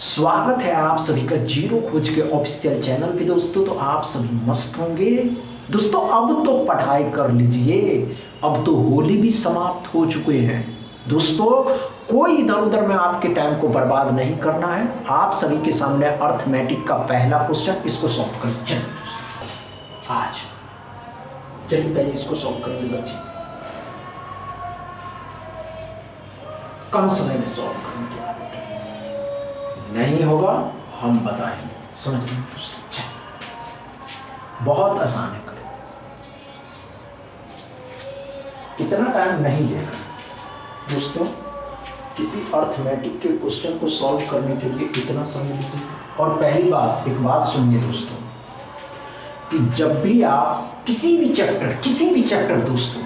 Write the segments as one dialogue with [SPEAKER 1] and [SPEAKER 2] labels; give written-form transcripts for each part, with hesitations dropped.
[SPEAKER 1] स्वागत है आप सभी का जीरो खोज के ऑफिशियल चैनल पे दोस्तों। तो आप सभी मस्त होंगे दोस्तों। अब तो पढ़ाई कर लीजिए, अब तो होली भी समाप्त हो चुके हैं दोस्तों। कोई इधर उधर में आपके टाइम को बर्बाद नहीं करना है। आप सभी के सामने अर्थमेटिक का पहला क्वेश्चन, इसको सॉल्व करें। चलिए दोस्तों आज चलिए पहले इसको सॉल्व करेंगे बच्चे, कम समय में सॉल्व करने की आदत नहीं होगा, हम बताएंगे। समझ गए दोस्तों? बहुत आसान है, करें इतना टाइम नहीं लेगा दोस्तों। किसी अर्थमेटिक के क्वेश्चन को सॉल्व करने के लिए इतना समय लीजिए। और पहली बात, एक बात सुनिए दोस्तों, कि जब भी आप किसी भी चैप्टर दोस्तों,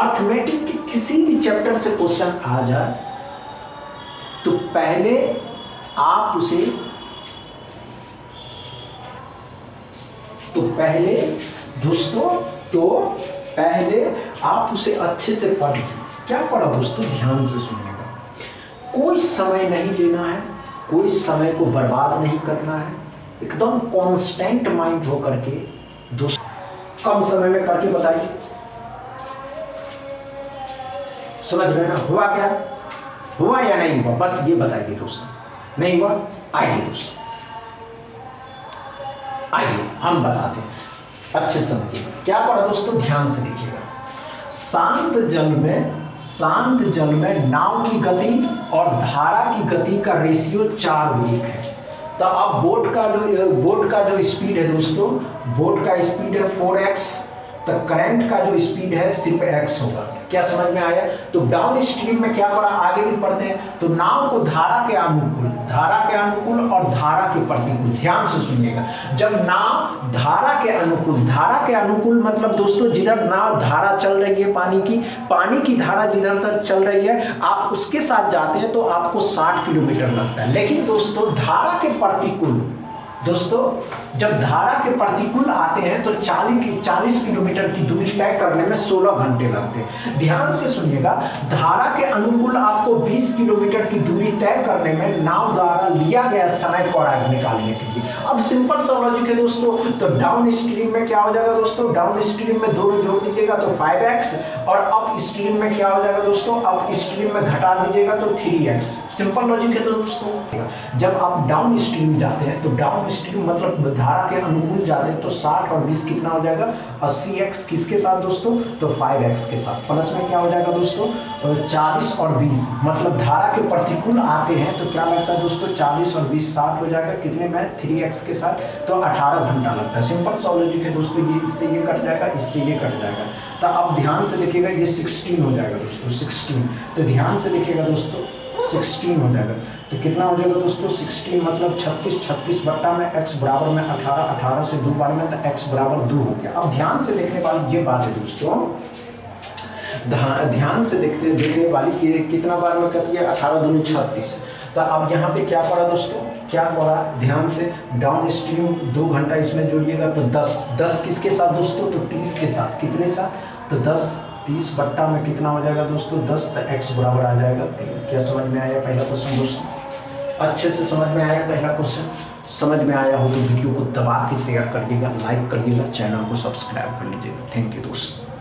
[SPEAKER 1] अर्थमेटिक के किसी भी चैप्टर से क्वेश्चन आ जाए तो पहले आप उसे पहले आप उसे अच्छे से पढ़िए। क्या पढ़ा दोस्तों? ध्यान से सुनिएगा। कोई समय नहीं लेना है, कोई समय को बर्बाद नहीं करना है, एकदम कांस्टेंट माइंड हो करके दोस्तों कम समय में करके बताइए। समझ में ना हुआ? क्या हुआ या नहीं हुआ, बस ये बताइए दोस्तों। नहीं हुआ? आइए दोस्तों, आइए हम बताते हैं। अच्छे समझिए क्या पढ़ा दोस्तों, ध्यान से देखिएगा। शांत जल में नाव की गति और धारा की गति का रेशियो 4:1 है। तो अब बोट का जो स्पीड है दोस्तों, बोट का स्पीड है 4x, तो करंट का जो स्पीड है सिर्फ x होगा। क्या समझ में आया? तो डाउन स्ट्रीम में क्या पढ़ा, आगे भी पढ़ते हैं। तो नाव को धारा के अनुकूल और धारा के प्रतिकूल, ध्यान से सुनिएगा। जब नाव धारा के अनुकूल मतलब दोस्तों जिधर नाव धारा चल रही है, पानी की धारा जिधर तक चल रही है, आप उसके साथ जाते हैं तो आपको 60 किलोमीटर लगता है। लेकिन दोस्तों धारा के प्रतिकूल जब धारा के प्रतिकूल आते हैं तो 40 किलोमीटर की दूरी तय करने में 16 घंटे लगते हैं। ध्यान से सुनिएगा, धारा के अनुकूल आपको 20 किलोमीटर की दूरी तय करने में नाव द्वारा लिया गया समय को निकालने के लिए। अब सिंपल सा लॉजिक है दोस्तों। तो डाउन स्ट्रीम में क्या हो जाएगा दोस्तों, डाउन स्ट्रीम में दोनों जोड़ दीजिएगा तो 5x, और अप स्ट्रीम में क्या हो जाएगा दोस्तों, अप स्ट्रीम में घटा दीजिएगा तो 3x। सिंपल लॉजिक है दोस्तों। जब आप डाउन स्ट्रीम जाते हैं तो डाउन स्ट्रीम मतलब धारा के अनुकूल जाते हैं तो 60 और 20 कितना हो जाएगा, 80x। किसके साथ दोस्तों, तो 5x के साथ। प्लस में क्या हो जाएगा दोस्तों, 40 और 20 मतलब धारा के प्रतिकूल आते हैं तो क्या लगता है दोस्तों, 40 और 20 60 हो जाएगा। कितने में, 3x के साथ, तो 18 घंटा लगता है। सिंपल सा लॉजिक है दोस्तों। ये इससे ये कट जाएगा, इससे ये कट जाएगा। तो अब ध्यान से देखिएगा, ये 16 हो जाएगा दोस्तों, 16। तो ध्यान से देखिएगा दोस्तों, 16 हो जाएगा। तो कितना हो जाएगा दोस्तों, 16 मतलब 36 बट्टा में x बराबर में 18 से 2 बार में, तो x बराबर 2 हो गया। अब ध्यान से देखने वाली ये बात है दोस्तों, ध्यान से देखने वाली कि कितना बार में कट गया, 18 दूनी 36। तो अब यहाँ पे क्या पड़ा दोस्तों, क्या पड़ा, ध्यान से, डाउन स्ट्रीम 2 घंटा इसमें जोड़िएगा तो 10 किसके साथ दोस्तों, तो 30 के साथ। कितने साथ, तो 30 बट्टा में कितना हो जाएगा दोस्तों, 10, तो x बराबर आ जाएगा 3। क्या समझ में आया पहला क्वेश्चन दोस्तों? अच्छे से समझ में आया पहला क्वेश्चन? समझ में आया हो तो वीडियो को दबा के शेयर करिएगा, लाइक करिएगा, चैनल को सब्सक्राइब कर लीजिएगा। थैंक यू दोस्तों।